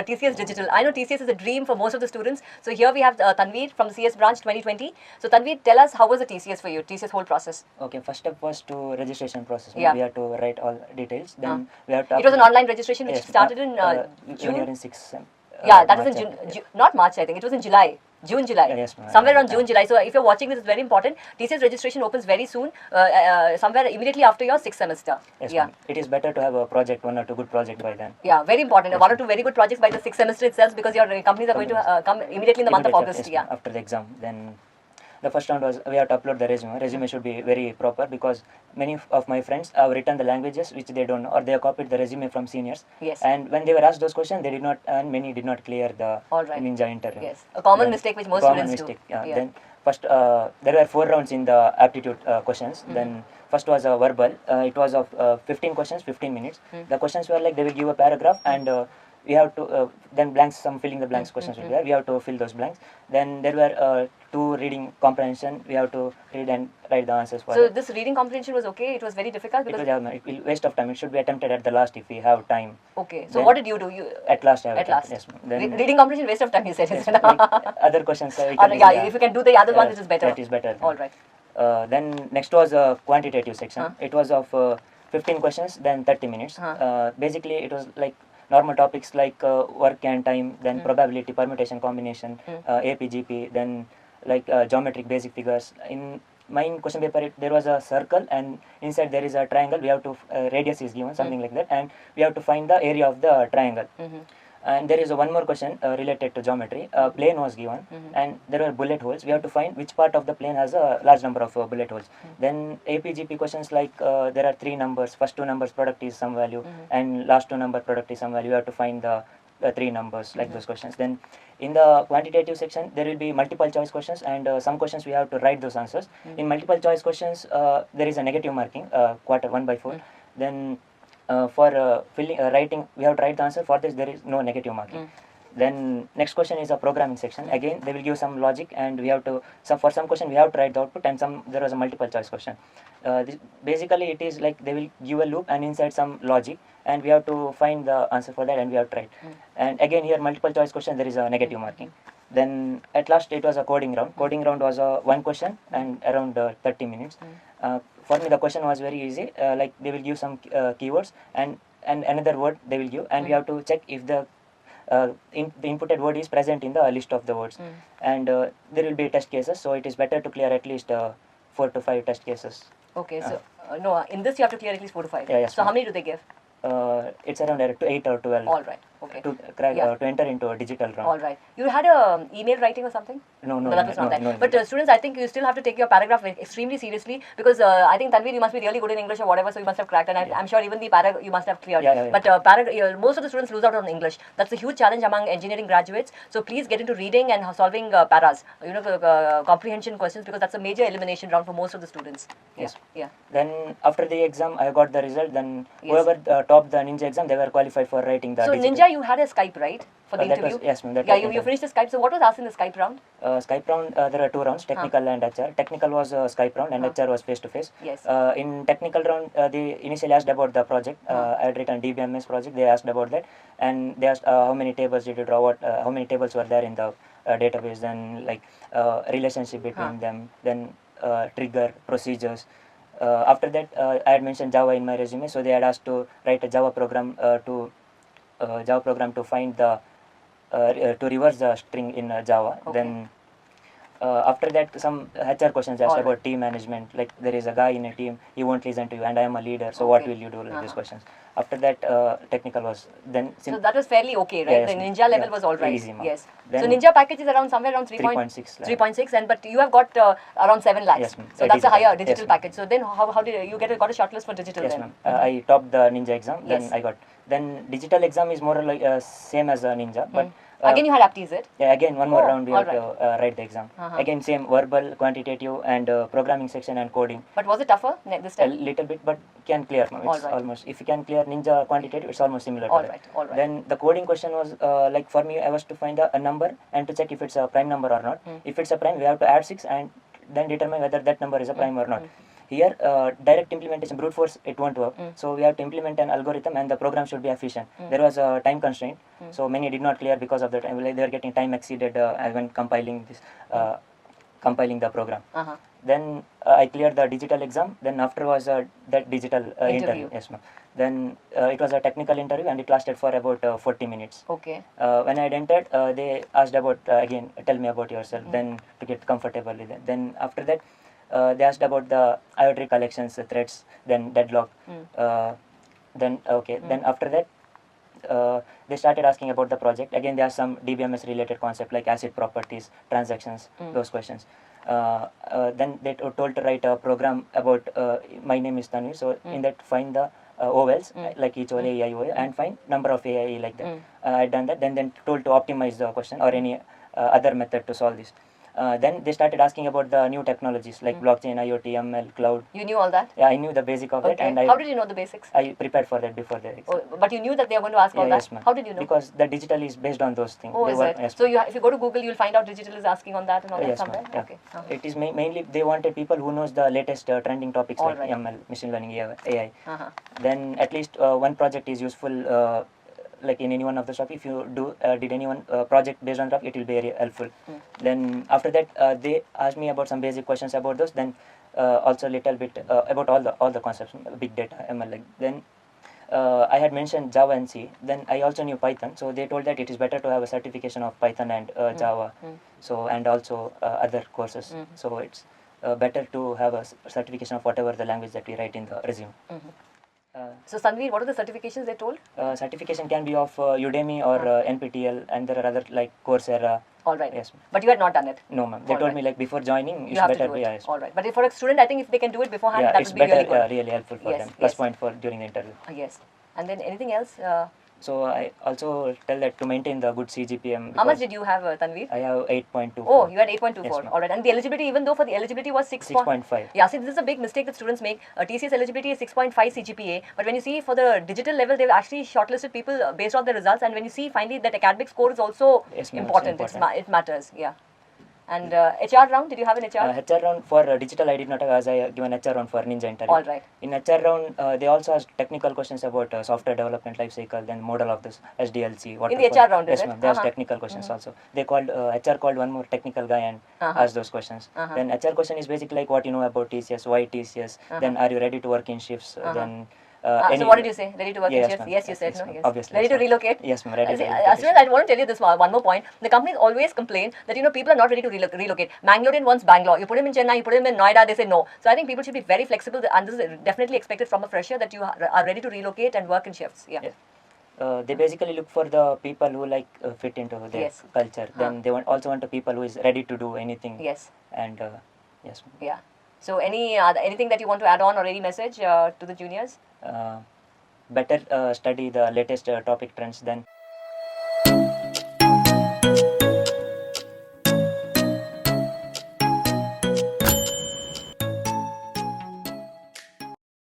but TCS Digital. I know TCS is a dream for most of the students. So here we have Tanveer from the CS branch 2020. So Tanveer, tell us, how was the TCS for you? TCS whole process. Okay, first step was to registration process. Yeah. We had to write all details. Then we have to. It was an online registration which started in June. When you're in 6th yeah, that is in June, not March, I think. It was in July. June, July. Yes, somewhere around June, July. So if you're watching this, it's very important. TCS registration opens very soon, somewhere immediately after your 6th semester. Yes, yeah. It is better to have a project, 1 or 2 good projects by then. Yeah, very important. Yes, 1 or 2 very good projects by the 6th semester itself, because your companies are going to come immediately in the month of August. Yes, yeah. After the exam. Then the first round was we have to upload the resume. Resume should be very proper, because many of my friends have written the languages which they don't know, or they have copied the resume from seniors. Yes. And when they were asked those questions, they did not, and many did not clear the Ninja interview. Yes, a common mistake which most students do. Yeah. Then first, there were 4 rounds in the aptitude questions. Then first was a verbal. It was of 15 questions, 15 minutes. The questions were like, they will give a paragraph, and we have to then blanks, some filling the blanks questions will be there. We have to fill those blanks. Then there were 2 reading comprehension. We have to read and write the answers for. So this reading comprehension was okay. It was very difficult because it will waste of time. It should be attempted at the last if we have time. Okay. So then, what did you do? You at last. At last. Yes. Then reading comprehension waste of time. You said. Yes, like other questions. Yeah, if you can do the other one, it is better. That is better. All right. Then next was a quantitative section. It was of 15 questions. Then 30 minutes. Basically, it was like normal topics like work and time, then probability, permutation, combination, AP, GP, then like geometric basic figures. In my question paper, there was a circle, and inside there is a triangle. We have to radius is given, something like that, and we have to find the area of the triangle. And there is one more question related to geometry. A plane was given, and there were bullet holes. We have to find which part of the plane has a large number of bullet holes. Then APGP questions like there are 3 numbers. First 2 numbers product is some value, and last 2 number product is some value. You have to find the 3 numbers, like those questions. Then in the quantitative section, there will be multiple choice questions, and some questions we have to write those answers. In multiple choice questions, there is a negative marking, quarter 1/4. Then for writing, we have to write the answer. For this, there is no negative marking. Then next question is a programming section. Again, they will give some logic, and we have to for some question we have to write the output, and there was a multiple choice question. Basically, it is like they will give a loop, and inside some logic, and we have to find the answer for that, and we have to write. And again, here multiple choice question, there is a negative marking. Then at last it was a coding round. Coding round was a 1 question and around 30 minutes. For me, the question was very easy. Like they will give some keywords, and another word they will give, and we have to check if the inputted word is present in the list of the words. And there will be test cases, so it is better to clear at least 4 to 5 test cases. Okay, so no, in this you have to clear at least 4 to 5. Yeah, yes, so how many do they give? It's around 8 or 12. All right. Okay. To crack, to enter into a digital round. All right. You had a email writing or something? No, that was not that. But students, I think you still have to take your paragraph extremely seriously, because I think Tanveer, you must be really good in English or whatever, so you must have cracked, and I'm sure even the paragraph you must have cleared. But most of the students lose out on English. That's a huge challenge among engineering graduates. So please get into reading and solving paras, comprehension questions, because that's a major elimination round for most of the students. Yes. Yeah. Then after the exam, I got the result. Then whoever topped the Ninja exam, they were qualified for writing the. So digital. Ninja, you had a Skype, right? For the interview? Yes, ma'am. You finished the Skype. So what was asked in the Skype round? Skype round, there are 2 rounds, technical and HR. Technical was Skype round, and HR was face-to-face. Yes. In technical round, they initially asked about the project. I had written DBMS project. They asked about that, and they asked how many tables did you draw, how many tables were there in the database, then like relationship between them, then trigger, procedures. After that, I had mentioned Java in my resume, so they had asked to write a Java program to find the to reverse the string in Java. Okay. Then after that, some HR questions asked about team management. Like there is a guy in a team, he won't listen to you, and I am a leader. So what will you do? Like these questions. After that, technical was then. So that was fairly okay, right? Yes, the Ninja level was all right. Easy, yes. Then so Ninja package is somewhere around 3.6. 3.6, and but you have got around 7 lakhs. Yes, so that's a higher digital package. So then how did you got a shortlist for digital? Yes, then? ma'am. I topped the Ninja exam. Then I got. Then digital exam is more like same as a Ninja, but. Again, you had apti, is it? Yeah, again, one more round we have to write the exam. Again, same verbal, quantitative, and programming section and coding. But was it tougher this time? A little bit, but can clear. It's almost, if you can clear Ninja quantitative, it's almost similar to that. All right. Then the coding question was, like for me, I was to find a number and to check if it's a prime number or not. If it's a prime, we have to add 6 and then determine whether that number is a prime or not. Here, direct implementation, brute force, it won't work. So we have to implement an algorithm, and the program should be efficient. There was a time constraint, so many did not clear because of the time. Like, they were getting time exceeded when compiling this, compiling the program. Then I cleared the digital exam. Then after was that digital interview. Yes, ma'am. Then it was a technical interview, and it lasted for about 40 minutes. Okay. When I entered, they asked about again, tell me about yourself. Then to get comfortable with it. Then after that, they asked about the IoT collections, threads, then deadlock. Then after that, they started asking about the project. Again, there are some DBMS related concept like acid properties, transactions, those questions. Then they told to write a program about my name is Tanvi. So in that, find the ovals, like each vowel, A, I, O, and find number of A, I, like that. I done that. Then told to optimize the question or any other method to solve this. Then they started asking about the new technologies like blockchain, IoT, ML, cloud. You knew all that? Yeah, I knew the basic of it. And how did you know the basics? I prepared for that before the exam. But you knew that they were going to ask all that? Yes, ma'am. How did you know? Because the digital is based on those things. Oh, is it? Yes, so if you go to Google, you'll find out digital is asking on that and all that yes, somewhere? Yeah. Okay. It is mainly they wanted people who knows the latest trending topics all like right. ML, machine learning, AI. Then at least one project is useful. Like in any one of the shop, if you did any one project based on that, it will be very helpful. Then after that, they asked me about some basic questions about those. Then also little bit about all the concepts, big data, ML. Like then I had mentioned Java and C. Then I also knew Python. So they told that it is better to have a certification of Python and Java. So and also other courses. So it's better to have a certification of whatever the language that we write in the resume. So Sanveer, what are the certifications they told? Certification can be of Udemy or NPTEL, and there are other like Coursera. All right. Yes. But you had not done it? No, ma'am. They told me like before joining, you have better to do it. Yes. All right. But for a student, I think if they can do it beforehand, that would be better, really good. really helpful for them. Plus point for during the interview. Yes. And then anything else? So I also tell that to maintain the good CGPM. How much did you have, Tanveer? I have 8.24. Oh, you had 8.24. Yes, all right. And the eligibility, even though for the eligibility was 6.5. Yeah, see, this is a big mistake that students make. TCS eligibility is 6.5 CGPA. But when you see for the digital level, they've actually shortlisted people based on their results. And when you see finally that academic score is also important. It matters. Yeah. And HR round, did you have an HR? HR round for digital I did not have, as I given HR round for Ninja interview. All right. In HR round, they also asked technical questions about software development life cycle, then model of this SDLC. In the HR round, yes, ma'am. They asked technical questions also. They called HR called one more technical guy and asked those questions. Then HR question is basically like what you know about TCS, why TCS. Then are you ready to work in shifts? Then. So what did you say? Ready to work in shifts? Yes, you said. Yes, no? Yes. Obviously. Ready to relocate? Yes, ma'am. Ready to relocate. As well, I want to tell you this one more point. The companies always complain that people are not ready to relocate. Mangalorean wants Bangalore. You put him in Chennai, you put him in Noida, they say no. So I think people should be very flexible, and this is definitely expected from a fresher that you are ready to relocate and work in shifts. Yeah. Yes. They basically look for the people who fit into their culture. Then they also want the people who is ready to do anything. Yes. And yes. Yeah. So anything that you want to add on or any message to the juniors? Better study the latest topic trends then